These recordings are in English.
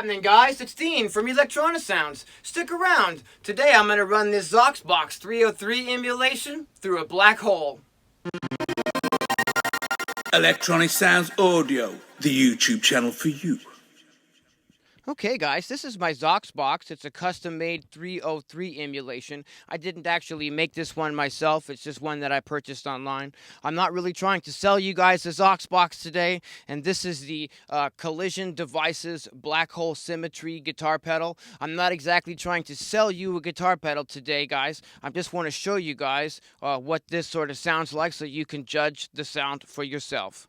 happening, guys? It's Dean from Electronic Sounds. Stick around. Today I'm going to run this X0XBOX 303 emulation through a black hole. Electronic Sounds Audio, the YouTube channel for you. Okay guys, this is my X0XBOX. It's a custom-made 303 emulation. I didn't actually make this one myself. It's just one that I purchased online. I'm not really trying to sell you guys this X0XBOX today, and this is the Collision Devices Black Hole Symmetry guitar pedal. I'm not exactly trying to sell you a guitar pedal today, guys. I just want to show you guys what this sort of sounds like so you can judge the sound for yourself.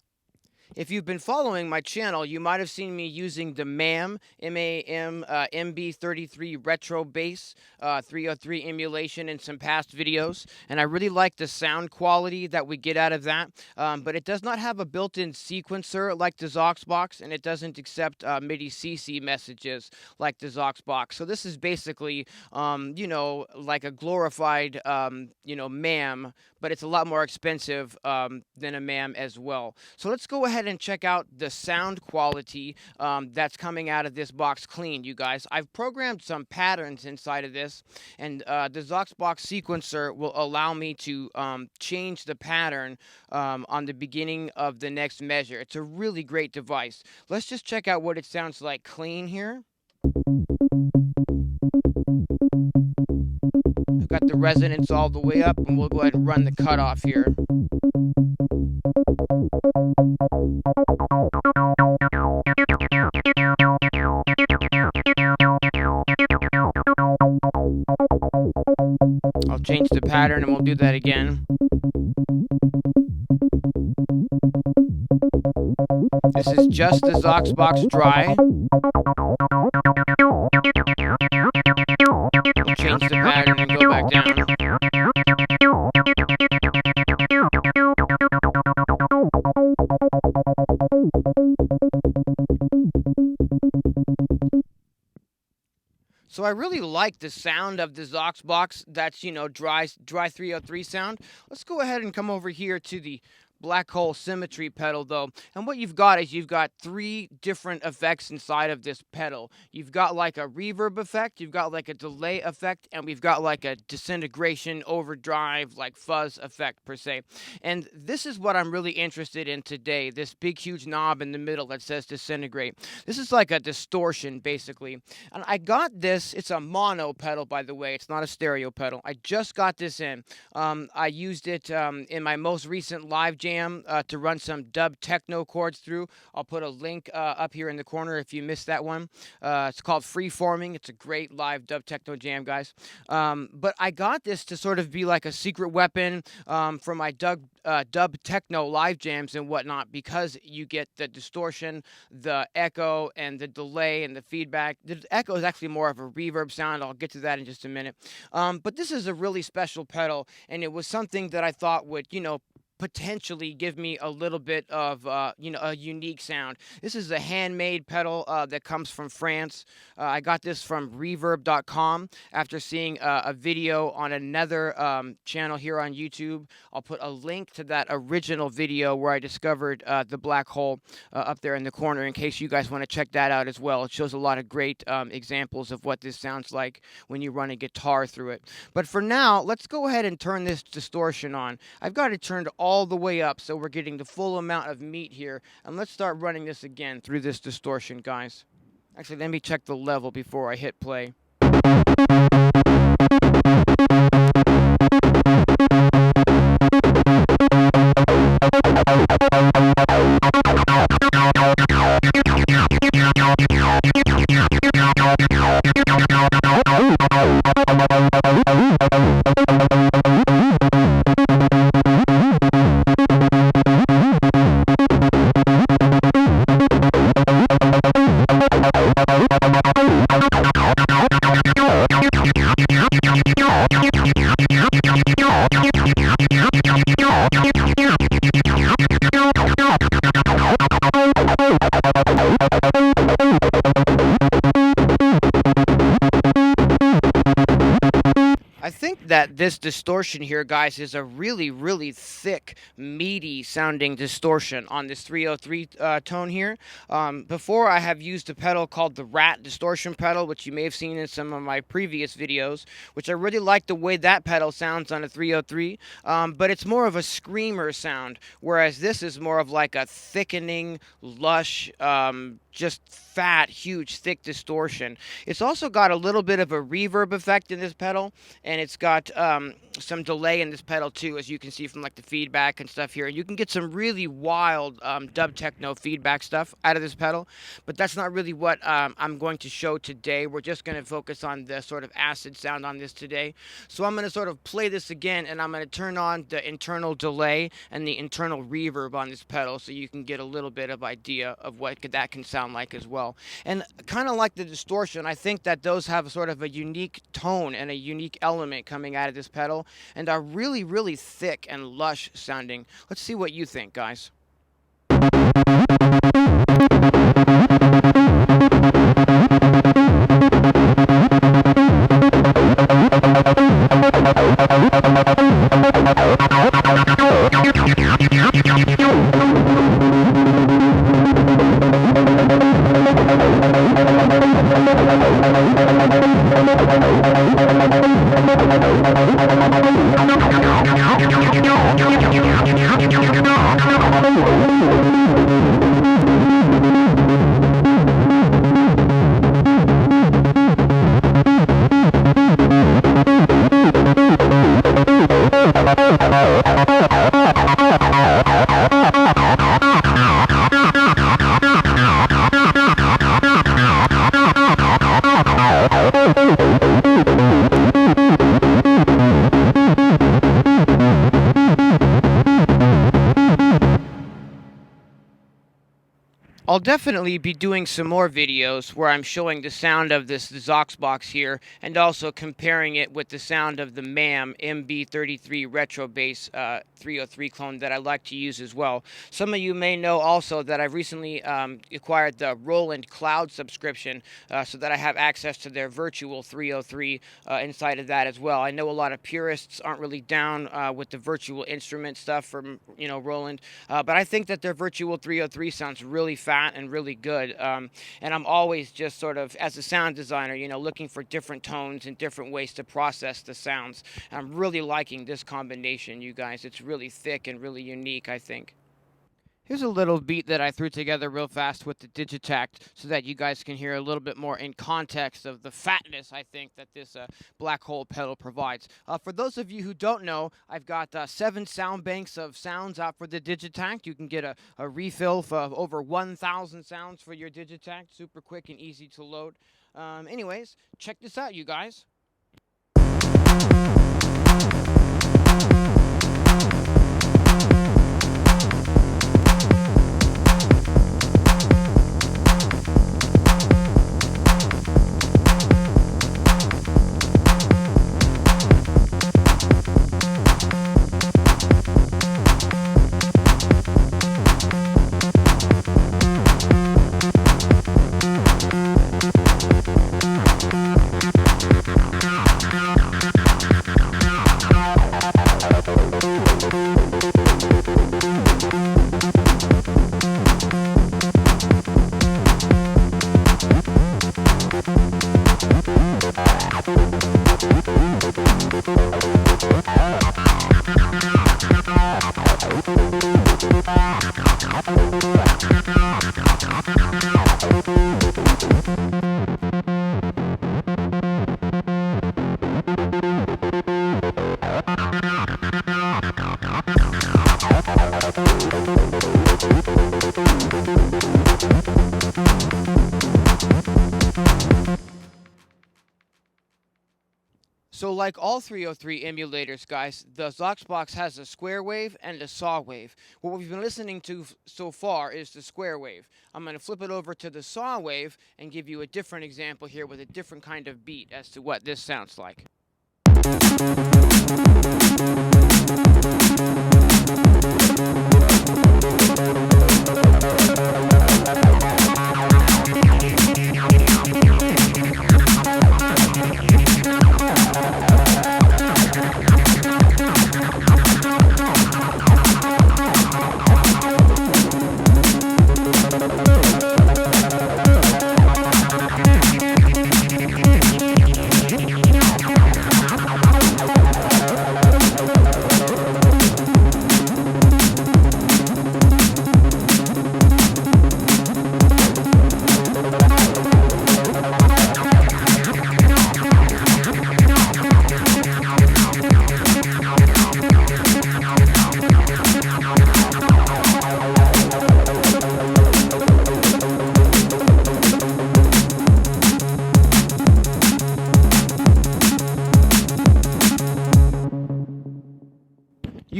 If you've been following my channel, you might have seen me using the MAM, M-A-M, MB33 Retro Bass 303 emulation in some past videos, and I really like the sound quality that we get out of that, but it does not have a built-in sequencer like the X0XBOX, and it doesn't accept MIDI CC messages like the X0XBOX. So this is basically, you know, like a glorified, you know, MAM, but it's a lot more expensive than a MAM as well. So let's go ahead and check out the sound quality that's coming out of this box clean, you guys. I've programmed some patterns inside of this, and the X0XBOX sequencer will allow me to change the pattern on the beginning of the next measure. It's a really great device. Let's just check out what it sounds like clean here. I've got the resonance all the way up, and we'll go ahead and run the cutoff here. I'll change the pattern and we'll do that again. This is just the X0XBOX dry. We'll change the pattern and go back down. So I really like the sound of the X0XBOX. That's, you know, dry 303 sound. Let's go ahead and come over here to the Black Hole Symmetry pedal though, and what you've got is you've got three different effects inside of this pedal. You've got like a reverb effect, you've got like a delay effect, and we've got like a disintegration, overdrive, like fuzz effect per se. And this is what I'm really interested in today, this big huge knob in the middle that says disintegrate. This is like a distortion basically, and I got this. It's a mono pedal, by the way. It's not a stereo pedal. I just got this in. I used it in my most recent live jam to run some dub techno chords through. I'll put a link up here in the corner if you missed that one. It's called Freeforming. It's a great live dub techno jam, guys. But I got this to sort of be like a secret weapon for my dub techno live jams and whatnot, because you get the distortion, the echo, and the delay and the feedback. The echo is actually more of a reverb sound. I'll get to that in just a minute. But this is a really special pedal, and it was something that I thought would, you know, potentially give me a little bit of, you know, a unique sound. This is a handmade pedal that comes from France. I got this from reverb.com after seeing a video on another channel here on YouTube. I'll put a link to that original video where I discovered the black hole up there in the corner in case you guys want to check that out as well. It shows a lot of great examples of what this sounds like when you run a guitar through it. But for now, let's go ahead and turn this distortion on. I've got it turned all the way up so we're getting the full amount of meat here, and let's start running this again through this distortion, guys. Actually, let me check the level before I hit play. that this distortion here, guys, is a really, really thick, meaty sounding distortion on this 303 tone here. Before, I have used a pedal called the Rat Distortion Pedal, which you may have seen in some of my previous videos, which I really like the way that pedal sounds on a 303, but it's more of a screamer sound, whereas this is more of like a thickening, lush, just fat, huge, thick distortion. It's also got a little bit of a reverb effect in this pedal, and it's got some delay in this pedal too, as you can see from like the feedback and stuff here. And you can get some really wild dub techno feedback stuff out of this pedal, but that's not really what I'm going to show today. We're just going to focus on the sort of acid sound on this today. So I'm going to sort of play this again, and I'm going to turn on the internal delay and the internal reverb on this pedal, so you can get a little bit of idea of what that can sound like as well. And kind of like the distortion, I think that those have sort of a unique tone and a unique element coming out of this pedal, and are really, really thick and lush sounding. Let's see what you think, guys. I'll definitely be doing some more videos where I'm showing the sound of this X0XBOX here, and also comparing it with the sound of the MAM MB33 Retro Bass 303 clone that I like to use as well. Some of you may know also that I've recently acquired the Roland Cloud subscription, so that I have access to their virtual 303 inside of that as well. I know a lot of purists aren't really down with the virtual instrument stuff from Roland, but I think that their virtual 303 sounds really fast and really good, and I'm always just sort of, as a sound designer, looking for different tones and different ways to process the sounds. And I'm really liking this combination, you guys. It's really thick and really unique, I think. Here's a little beat that I threw together real fast with the Digitact, so that you guys can hear a little bit more in context of the fatness, I think, that this black hole pedal provides. For those of you who don't know, I've got 7 sound banks of sounds out for the Digitact. You can get a refill for over 1,000 sounds for your Digitact. Super quick and easy to load. Anyways, check this out, you guys. So like all 303 emulators, guys, the X0XBOX has a square wave and a saw wave. What we've been listening to so far is the square wave. I'm going to flip it over to the saw wave and give you a different example here with a different kind of beat as to what this sounds like.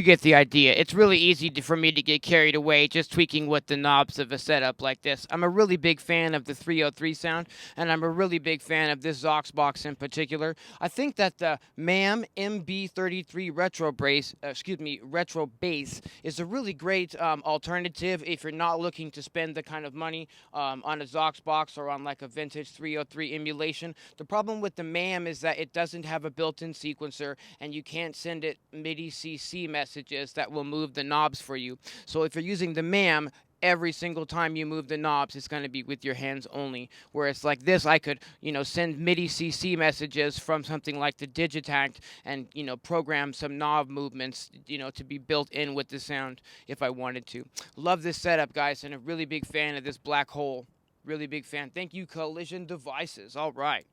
You get the idea. It's really easy for me to get carried away just tweaking with the knobs of a setup like this. I'm a really big fan of the 303 sound, and I'm a really big fan of this XOXBOX in particular. I think that the MAM MB33 retro bass is a really great alternative if you're not looking to spend the kind of money on a XOXBOX or on like a vintage 303 emulation. The problem with the MAM is that it doesn't have a built-in sequencer, and you can't send it MIDI CC messages that will move the knobs for you. So if you're using the MAM, every single time you move the knobs, it's going to be with your hands only. Whereas like this, I could, send MIDI CC messages from something like the Digitact and, program some knob movements, to be built in with the sound if I wanted to. Love this setup, guys, and a really big fan of this black hole. Really big fan. Thank you, Collision Devices. All right.